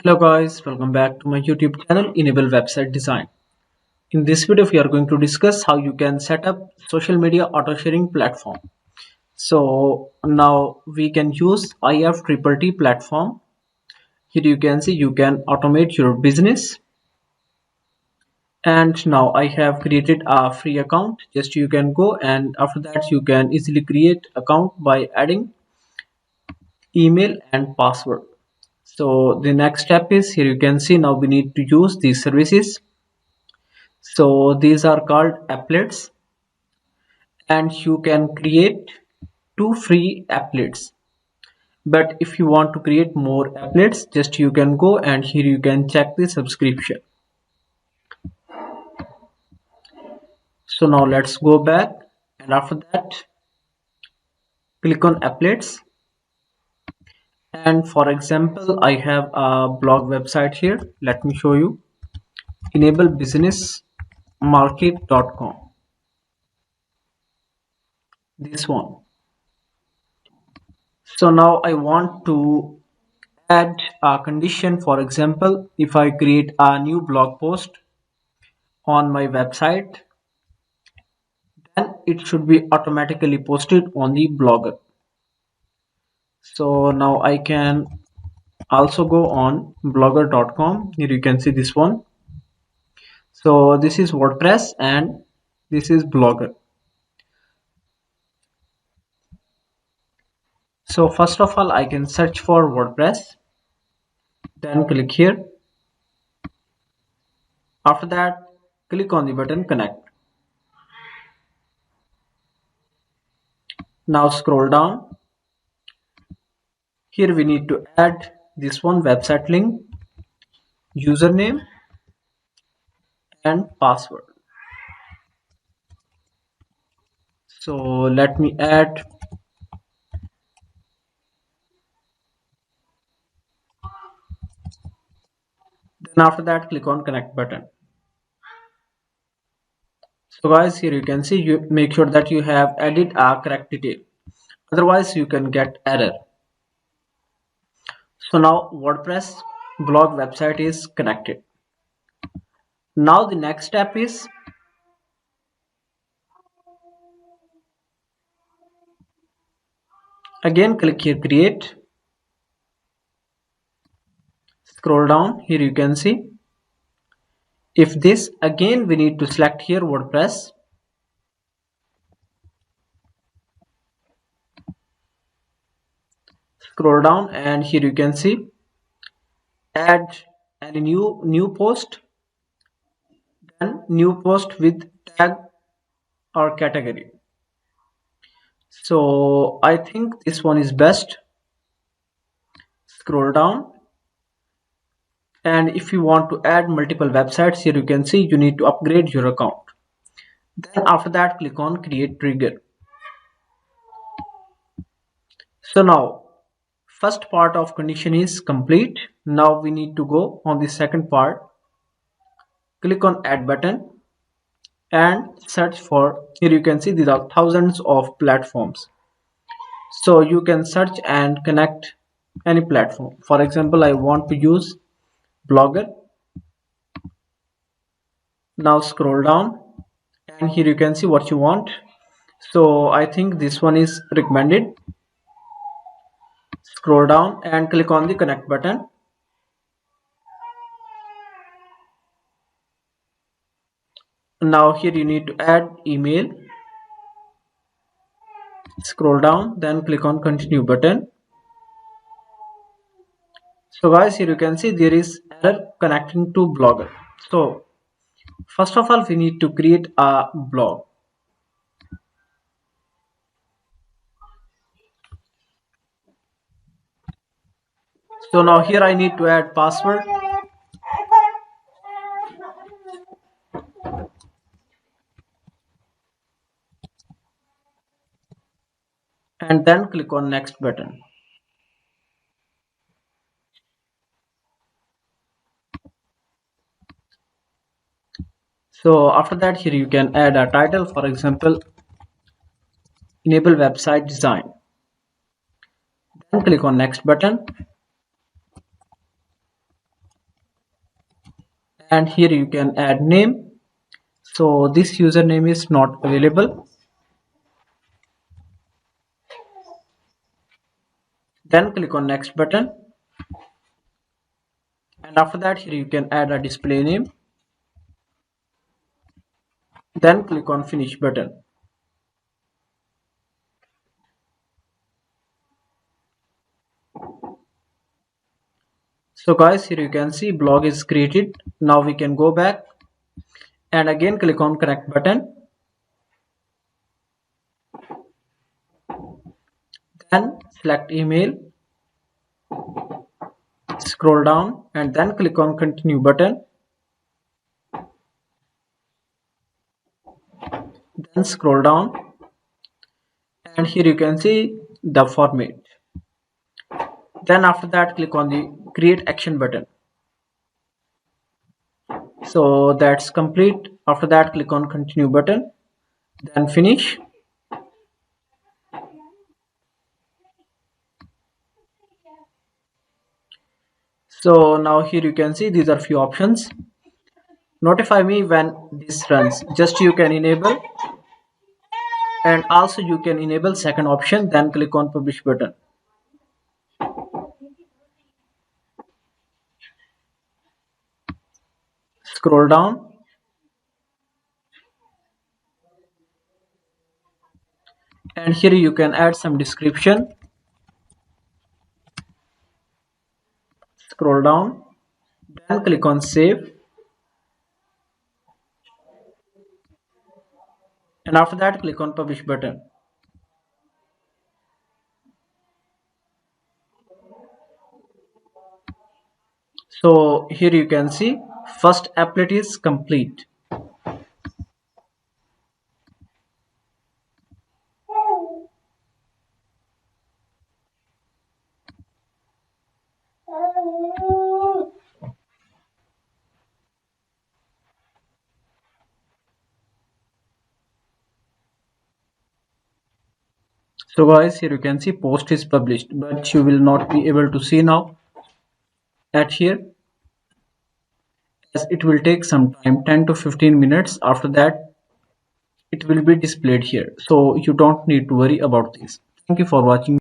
Hello guys, welcome back to my YouTube channel Enable Website Design. In this video we are going to discuss how you can set up social media auto sharing platform. So now we can use IFTTT platform. Here you can see you can automate your business, and now I have created a free account. Just you can go, and after that you can easily create account by adding email and password. So the next step is, here you can see now we need to use these services. So these are called applets, and you can create two free applets. But if you want to create more applets, just you can go and here you can check the subscription. So now let's go back, and after that click on applets. And for example, I have a blog website here. Let me show you. Enablebusinessmarket.com. This one. So now I want to add a condition. For example, if I create a new blog post on my website, then it should be automatically posted on the blogger. So now I can also go on blogger.com. Here you can see this one. So this is WordPress and this is blogger. So first of all I can search for WordPress, then click here. After that click on the button connect. Now scroll down. Here we need to add this one, website link, username and password. So let me add. Then after that click on connect button. So guys, here you can see, you make sure that you have added a correct detail, otherwise you can get error. So now WordPress blog website is connected. Now the next step is, again click here create. Scroll down. Here you can see, if this, again we need to select here WordPress. Scroll down and here you can see add any new post, then new post with tag or category. So I think this one is best. Scroll down, and if you want to add multiple websites, here you can see you need to upgrade your account. Then after that click on create trigger. So now first part of condition is complete. Now we need to go on the second part. Click on add button and search for, here you can see these are thousands of platforms. So you can search and connect any platform. For example, I want to use blogger. Now scroll down and here you can see what you want. So I think this one is recommended. Scroll down and click on the connect button. Now here you need to add email. Scroll down, then click on continue button. So guys, here you can see there is error connecting to blogger. So first of all we need to create a blog. So now here I need to add password. And then click on next button. So after that, here you can add a title, for example, enable website design. Then click on next button. and here you can add name. So this username is not available. Then click on next button, and after that here you can add a display name. Then click on finish button. So guys, here you can see blog is created. Now we can go back and again click on connect button. Then select email, scroll down and then click on continue button. Then scroll down and here you can see the format. Then after that click on the create action button. So that's complete. After that click on continue button, then finish. So now here you can see these are few options. Notify me when this runs, just you can enable, and also you can enable second option. Then click on publish button. Scroll down and here you can add some description. Scroll down, then click on save, and after that click on publish button. So here you can see first applet is complete. So guys, here you can see post is published, but you will not be able to see now at here, as it will take some time, 10 to 15 minutes. After that it will be displayed here, so you don't need to worry about this. Thank you for watching.